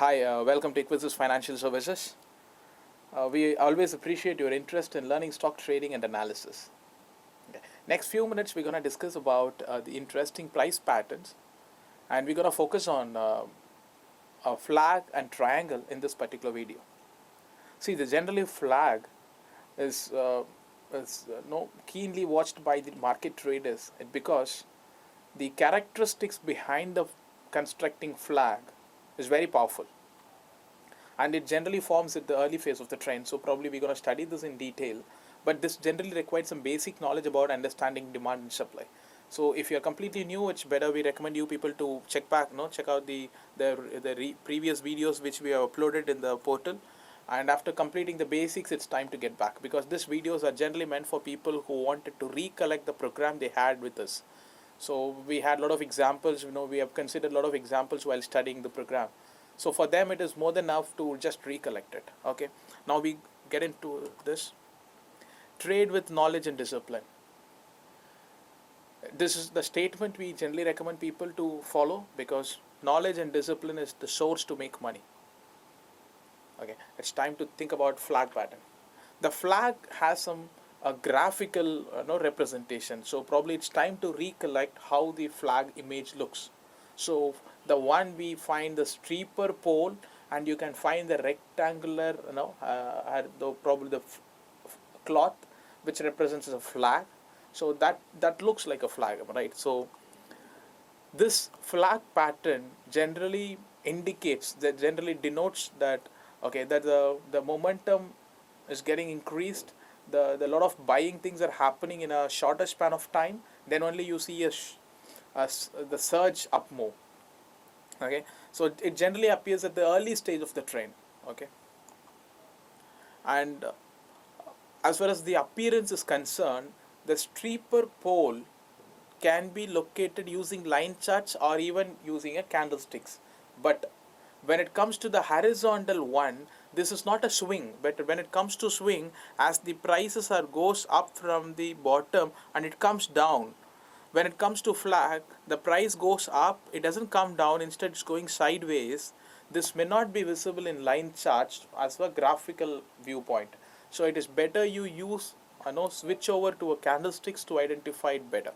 Hi, welcome to EQUISIS Financial Services. We always appreciate your interest in learning stock trading and analysis. Okay. Next few minutes, we're going to discuss about the interesting price patterns, and we're going to focus on a flag and triangle in this particular video. See, the generally flag is keenly watched by the market traders because the characteristics behind the constructing flag is very powerful, and it generally forms at the early phase of the trend. So probably we're going to study this in detail, but this generally requires some basic knowledge about understanding demand and supply. So if you're completely new, it's better we recommend you people to check out the previous videos which we have uploaded in the portal. And after completing the basics, it's time to get back, because these videos are generally meant for people who wanted to recollect the program they had with us. So we had a lot of examples, we have considered a lot of examples while studying the program. So for them, it is more than enough to just recollect it. Okay. Now we get into this. Trade with knowledge and discipline. This is the statement we generally recommend people to follow, because knowledge and discipline is the source to make money. Okay. It's time to think about flag pattern. The flag has some graphical representation. So probably it's time to recollect how the flag image looks. So the one we find the stripper pole, and you can find the rectangular, probably the cloth which represents a flag. So that looks like a flag, right? So this flag pattern generally denotes that, okay, that the momentum is getting increased. The lot of buying things are happening in a shorter span of time. Then only you see the surge up move. Okay, so it generally appears at the early stage of the trend. Okay, and as far as the appearance is concerned, the stripper pole can be located using line charts or even using a candlesticks. But when it comes to the horizontal one, this is not a swing. But when it comes to swing, as the prices are goes up from the bottom and it comes down. When it comes to flag, the price goes up, it doesn't come down, instead it's going sideways. This may not be visible in line charts as a graphical viewpoint. So it is better you use switch over to a candlesticks to identify it better.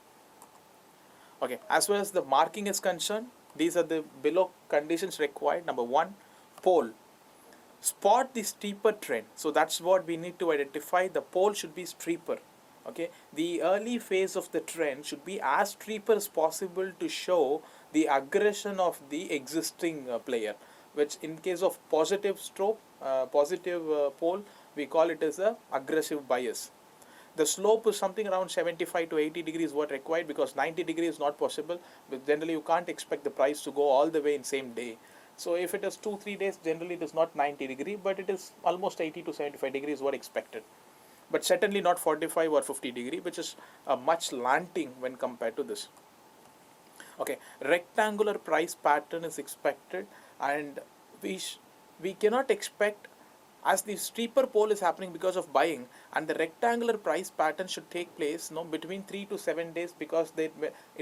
Okay, as far as the marking is concerned, these are the below conditions required. Number one, pole. Spot the steeper trend. So that's what we need to identify. The pole should be steeper. Okay, the early phase of the trend should be as steeper as possible to show the aggression of the existing player, which in case of positive pole, we call it as a aggressive bias. The slope is something around 75 to 80 degrees what required, because 90 degrees is not possible. But generally you can't expect the price to go all the way in same day. So if it is 2-3 days, generally it is not 90 degree, but it is almost 80 to 75 degrees what expected. But certainly not 45 or 50 degree, which is a much slanting when compared to this. Okay, rectangular price pattern is expected, and we cannot expect, as the steeper pole is happening because of buying, and the rectangular price pattern should take place between 3 to 7 days, because it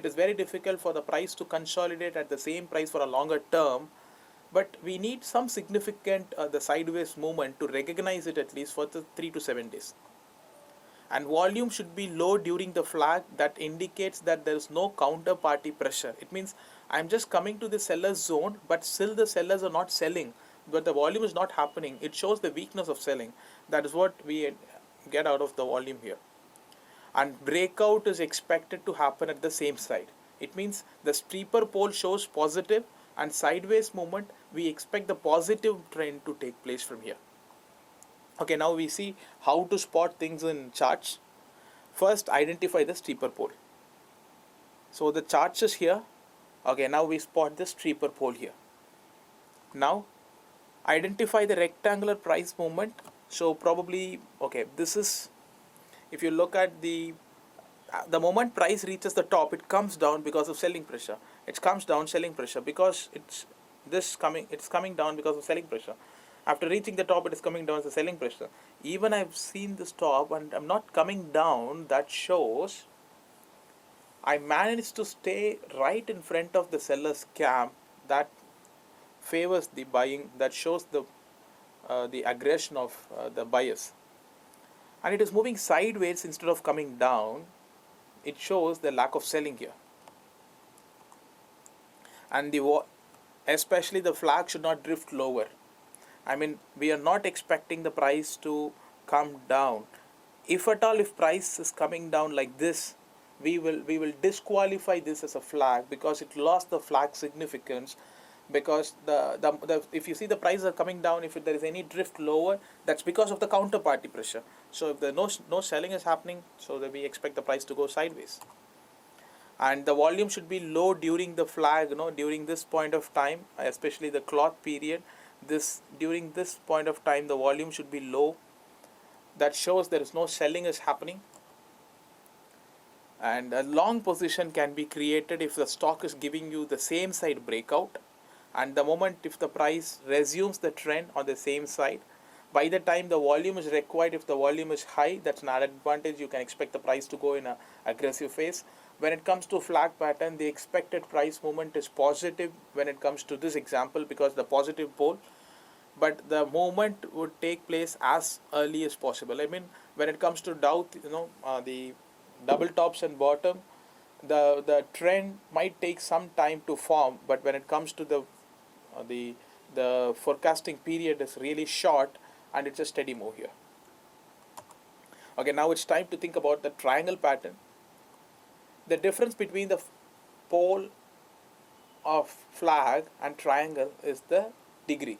is very difficult for the price to consolidate at the same price for a longer term. But we need some significant the sideways movement to recognize it, at least for the 3 to 7 days. And volume should be low during the flag. That indicates that there is no counterparty pressure. It means I'm just coming to the seller's zone, but still the sellers are not selling, but the volume is not happening. It shows the weakness of selling. That is what we get out of the volume here. And breakout is expected to happen at the same side. It means the steeper pole shows positive, and sideways movement, we expect the positive trend to take place from here. Okay, now we see how to spot things in charts. First, identify the steeper pole. So the charts is here. Okay, now we spot the steeper pole here. Now identify the rectangular price movement. So probably, okay, this is, if you look at the moment price reaches the top, it comes down because of selling pressure. It comes down selling pressure, because it's coming down because of selling pressure. After reaching the top, it is coming down as a selling pressure. Even I've seen this top and I'm not coming down. That shows I managed to stay right in front of the seller's camp. That favors the buying, that shows the aggression of the buyers, and it is moving sideways instead of coming down, it shows the lack of selling here. And especially the flag should not drift lower. I mean, we are not expecting the price to come down. If at all, if price is coming down like this, we will disqualify this as a flag, because it lost the flag significance. Because the if you see the prices are coming down, if there is any drift lower, that's because of the counterparty pressure. So if the no selling is happening, so that we expect the price to go sideways. And the volume should be low during the flag, during this point of time, especially the cloth period. During this point of time, the volume should be low. That shows there is no selling is happening. And a long position can be created if the stock is giving you the same side breakout, and the moment if the price resumes the trend on the same side, by the time the volume is required, if the volume is high, that's an added advantage. You can expect the price to go in an aggressive phase. When it comes to flag pattern, the expected price movement is positive when it comes to this example, because the positive pole, but the movement would take place as early as possible. I mean, when it comes to Dow, the double tops and bottom, the trend might take some time to form, but when it comes to the forecasting period is really short, and it's a steady move here. Okay, now it's time to think about the triangle pattern. The difference between the pole of flag and triangle is the degree.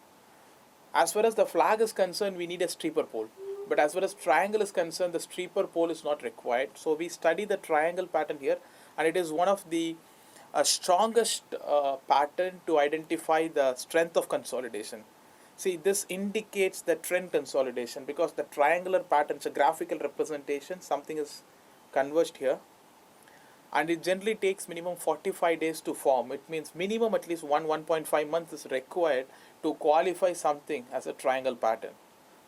As far as the flag is concerned, we need a steeper pole. But as far as triangle is concerned, the steeper pole is not required. So we study the triangle pattern here, and it is one of the strongest pattern to identify the strength of consolidation. See, this indicates the trend consolidation, because the triangular pattern is a graphical representation. Something is converged here, and it generally takes minimum 45 days to form. It means minimum at least 1.5 months is required to qualify something as a triangle pattern.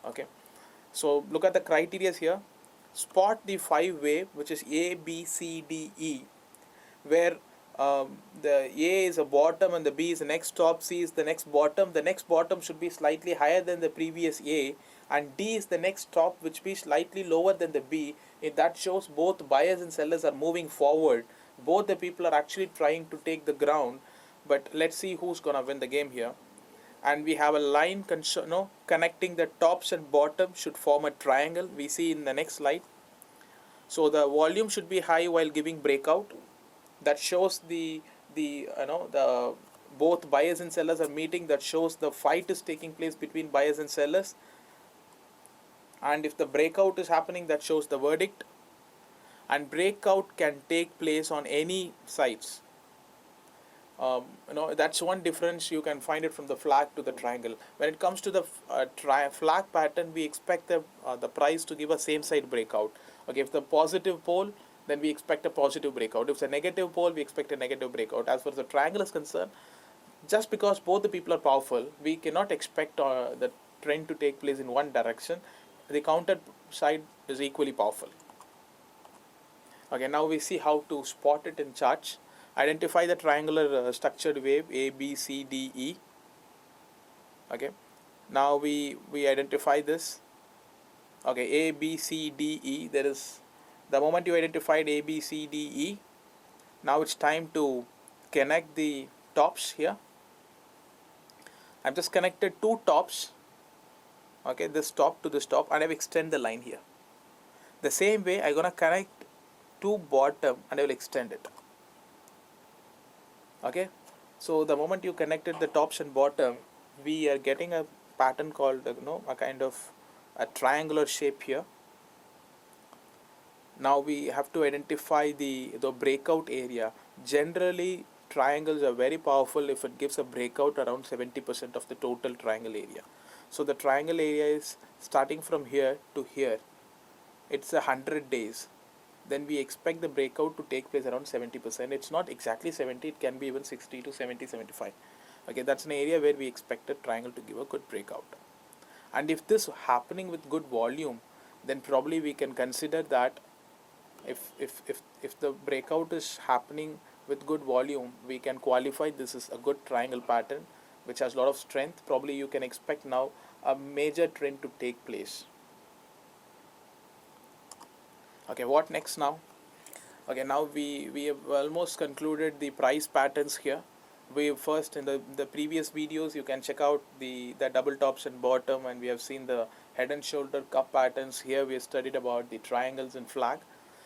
Okay, so look at the criteria here. Spot the 5-way, which is A, B, C, D, E, where the A is a bottom and the B is the next top, C is the next bottom. The next bottom should be slightly higher than the previous A, and D is the next top, which be slightly lower than the B. That shows both buyers and sellers are moving forward. Both the people are actually trying to take the ground, but let's see who's gonna win the game here. And we have a line connecting the tops and bottom should form a triangle. We see in the next slide. So the volume should be high while giving breakout. That shows the both buyers and sellers are meeting. That shows the fight is taking place between buyers and sellers. And if the breakout is happening, that shows the verdict. And breakout can take place on any sides. That's one difference. You can find it from the flag to the triangle. When it comes to the flag pattern, we expect the price to give a same side breakout. Okay, if the positive pole, then we expect a positive breakout. If it's a negative pole, we expect a negative breakout. As far as the triangle is concerned, just because both the people are powerful, we cannot expect the trend to take place in one direction. The counter side is equally powerful. Okay, now we see how to spot it in charts. Identify the triangular structured wave A, B, C, D, E. Okay, now we identify this. Okay, A, B, C, D, E. There is the moment you identified A, B, C, D, E. Now it's time to connect the tops here. I've just connected two tops. Okay, this top to this top, and I've extended the line here. The same way, I'm gonna connect two bottom and I will extend it. Okay, so the moment you connected the tops and bottom, we are getting a pattern called a kind of a triangular shape here. Now we have to identify the breakout area. Generally, triangles are very powerful if it gives a breakout around 70% of the total triangle area. So the triangle area is starting from here to here. It's 100 days. Then we expect the breakout to take place around 70%. It's not exactly 70, it can be even 60 to 70, 75. Okay, that's an area where we expect a triangle to give a good breakout. And if this is happening with good volume, then probably we can consider that if the breakout is happening with good volume, we can qualify this is a good triangle pattern. which has a lot of strength, probably you can expect now a major trend to take place. Okay, what next now? Okay, now we have almost concluded the price patterns here. We first, in the previous videos, you can check out the double tops and bottom, and we have seen the head and shoulder cup patterns. Here we have studied about the triangles and flag.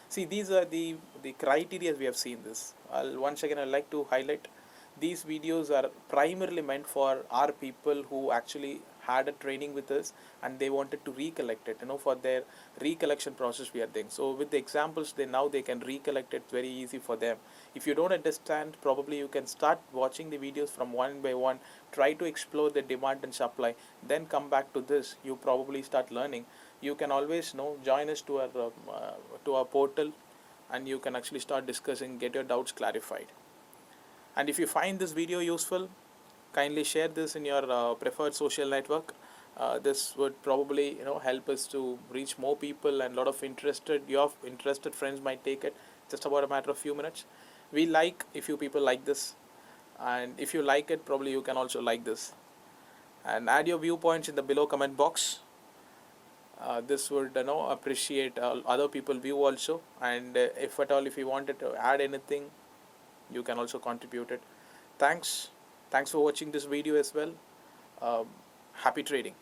See, these are the criteria we have seen this. Once again, I'd like to highlight these videos are primarily meant for our people who actually had a training with us and they wanted to recollect it, for their recollection process we are doing. So with the examples, they can recollect it very easy for them. If you don't understand, probably you can start watching the videos from one by one, try to explore the demand and supply, then come back to this. You probably start learning. You can always join us to our portal, and you can actually start discussing, get your doubts clarified. And if you find this video useful, kindly share this in your preferred social network. This would probably help us to reach more people, and a lot of your interested friends might take it. Just about a matter of few minutes. We like if you people like this, and if you like it, probably you can also like this and add your viewpoints in the below comment box. This would appreciate other people view also, and if at all if you wanted to add anything, you can also contribute it. Thanks for watching this video as well. Happy trading.